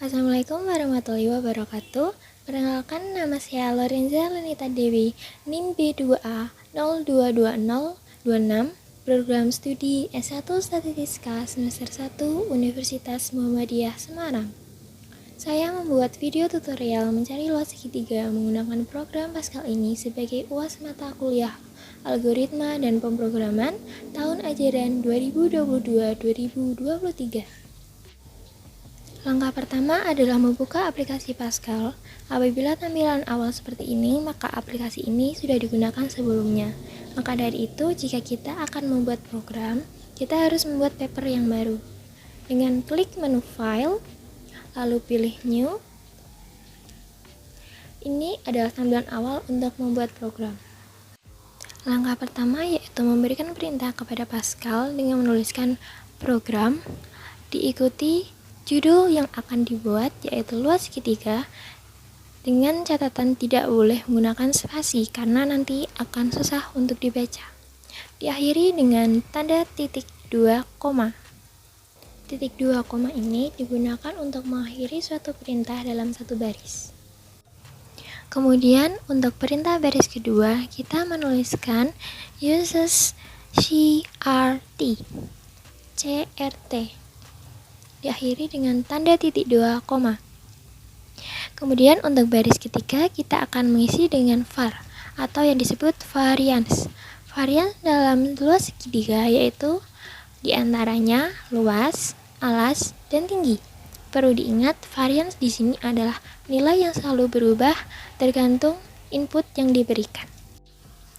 Assalamualaikum warahmatullahi wabarakatuh. Perkenalkan, nama saya Lorenza Lenita Dewi, NIM B2A022026, program studi S1 Statistika semester 1 Universitas Muhammadiyah Semarang. Saya membuat video tutorial mencari luas segitiga menggunakan program Pascal ini sebagai UAS mata kuliah Algoritma dan Pemrograman tahun ajaran 2022-2023. Langkah pertama adalah membuka aplikasi Pascal. Apabila tampilan awal seperti ini, maka aplikasi ini sudah digunakan sebelumnya. Maka dari itu, jika kita akan membuat program, kita harus membuat paper yang baru. Dengan klik menu File, lalu pilih New. Ini adalah tampilan awal untuk membuat program. Langkah pertama yaitu memberikan perintah kepada Pascal dengan menuliskan program, diikuti judul yang akan dibuat yaitu luas segitiga, dengan catatan tidak boleh menggunakan spasi karena nanti akan susah untuk dibaca. Diakhiri dengan tanda titik 2 koma. Titik 2 koma ini digunakan untuk mengakhiri suatu perintah dalam satu baris. Kemudian untuk perintah baris kedua kita menuliskan uses CRT diakhiri dengan tanda titik 2 koma. Kemudian untuk baris ketiga kita akan mengisi dengan var atau yang disebut varians. Varians dalam luas segitiga yaitu diantaranya luas, alas, dan tinggi. Perlu diingat varians di sini adalah nilai yang selalu berubah tergantung input yang diberikan.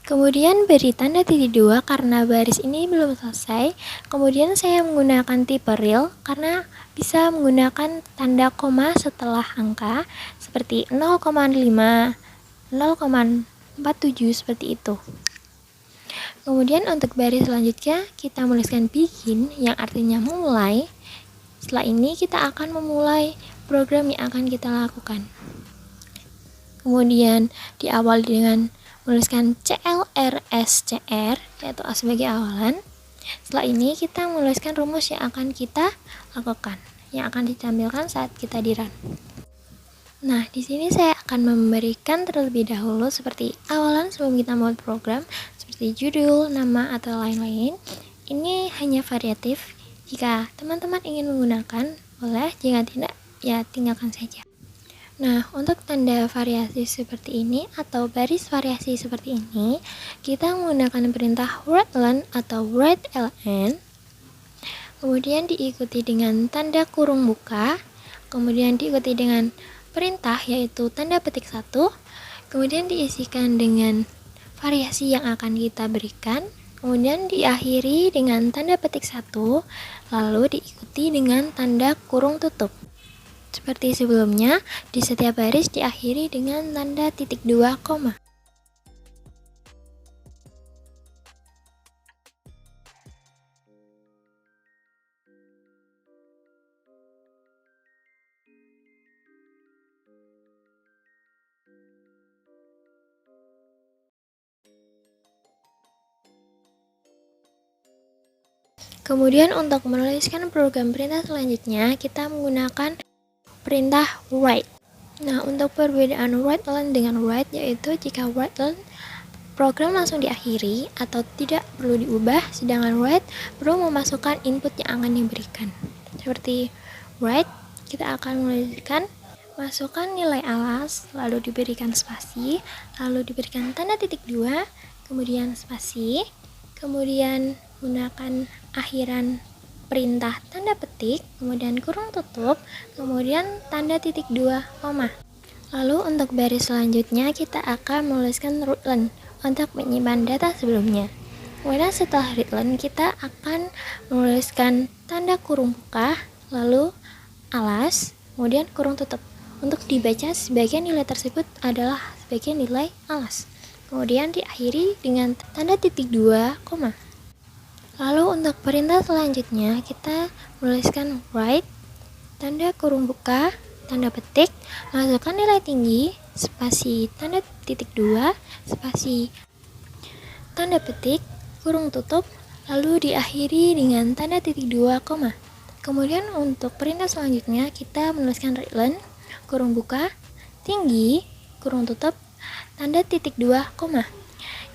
Kemudian beri tanda titik 2 karena baris ini belum selesai. Kemudian saya menggunakan tipe real karena bisa menggunakan tanda koma setelah angka seperti 0,5, 0,47 seperti itu. Kemudian untuk baris selanjutnya kita menuliskan begin yang artinya memulai. Setelah ini kita akan memulai program yang akan kita lakukan. Kemudian diawali dengan menuliskan CLRSCR yaitu A sebagai awalan. Setelah ini kita menuliskan rumus yang akan kita lakukan, yang akan ditampilkan saat kita di run. Nah, di sini saya akan memberikan terlebih dahulu seperti awalan sebelum kita membuat program, seperti judul, nama, atau lain-lain. Ini hanya variatif. Jika teman-teman ingin menggunakan, boleh. Jika tidak, ya tinggalkan saja. Nah, untuk tanda variasi seperti ini atau baris variasi seperti ini, kita menggunakan perintah writeln atau writeln, kemudian diikuti dengan tanda kurung buka, kemudian diikuti dengan perintah yaitu tanda petik 1, kemudian diisikan dengan variasi yang akan kita berikan, kemudian diakhiri dengan tanda petik 1, lalu diikuti dengan tanda kurung tutup. Seperti sebelumnya, di setiap baris diakhiri dengan tanda titik 2 koma. Kemudian untuk menuliskan program perintah selanjutnya, kita menggunakan perintah write. Nah, untuk perbedaan writeln dengan write yaitu jika writeln program langsung diakhiri atau tidak perlu diubah, sedangkan write perlu memasukkan input yang akan diberikan. Seperti write, kita akan menuliskan masukkan nilai alas, lalu diberikan spasi, lalu diberikan tanda titik 2, kemudian spasi, kemudian gunakan akhiran perintah tanda petik, kemudian kurung tutup, kemudian tanda titik 2 koma. Lalu untuk baris selanjutnya kita akan menuliskan readline untuk menyimpan data sebelumnya. Kemudian setelah readline kita akan menuliskan tanda kurung buka, lalu alas, kemudian kurung tutup. Untuk dibaca sebagian nilai tersebut adalah sebagian nilai alas. Kemudian diakhiri dengan tanda titik 2 koma. Lalu untuk perintah selanjutnya kita menuliskan write, tanda kurung buka, tanda petik, masukkan nilai tinggi, spasi tanda titik 2, spasi tanda petik, kurung tutup, lalu diakhiri dengan tanda titik 2 koma. Kemudian untuk perintah selanjutnya kita menuliskan readline, kurung buka, tinggi, kurung tutup, tanda titik 2, koma.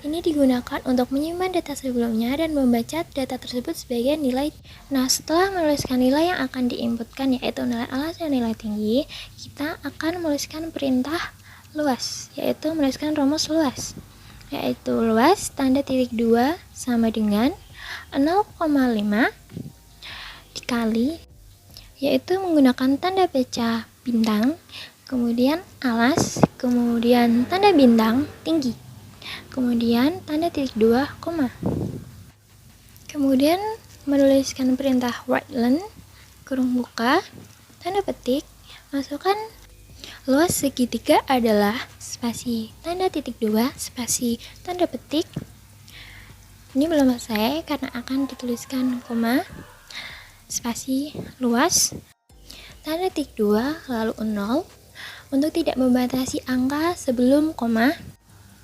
Ini digunakan untuk menyimpan data sebelumnya dan membaca data tersebut sebagai nilai. Nah, setelah menuliskan nilai yang akan diinputkan yaitu nilai alas dan nilai tinggi, kita akan menuliskan perintah luas, yaitu menuliskan rumus luas. Yaitu luas tanda titik 2 sama dengan 0,5 dikali, yaitu menggunakan tanda pecah bintang, kemudian alas, kemudian tanda bintang tinggi, kemudian tanda titik 2, koma. Kemudian menuliskan perintah writeline, kurung buka, tanda petik, masukkan luas segitiga adalah spasi tanda titik 2 spasi tanda petik. Ini belum selesai karena akan dituliskan koma, spasi luas tanda titik 2 lalu 0 untuk tidak membatasi angka sebelum koma.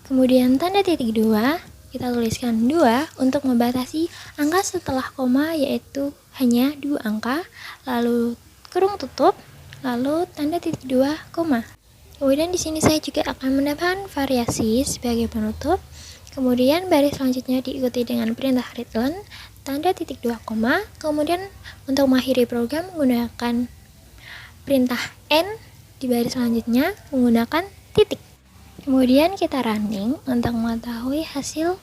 Kemudian tanda titik 2 kita tuliskan 2 untuk membatasi angka setelah koma, yaitu hanya 2 angka, lalu kurung tutup, lalu tanda titik 2, koma. Kemudian di sini saya juga akan menambahkan variasi sebagai penutup. Kemudian baris selanjutnya diikuti dengan perintah readline, tanda titik 2, koma. Kemudian untuk mengakhiri program menggunakan perintah N di baris selanjutnya menggunakan titik. Kemudian kita running untuk mengetahui hasil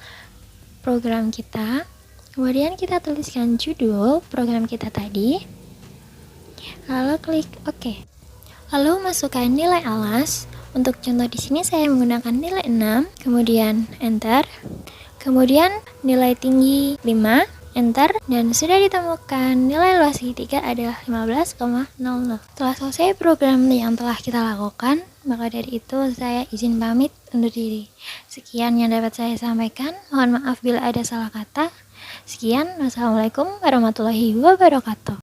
program kita. Kemudian kita tuliskan judul program kita tadi, lalu klik OK. Lalu masukkan nilai alas. Untuk contoh di sini saya menggunakan nilai 6, kemudian enter. Kemudian nilai tinggi 5, enter, dan sudah ditemukan nilai luas segitiga adalah 15,00. Setelah selesai program yang telah kita lakukan, maka dari itu saya izin pamit undur diri. Sekian yang dapat saya sampaikan. Mohon maaf bila ada salah kata. Sekian, wassalamualaikum warahmatullahi wabarakatuh.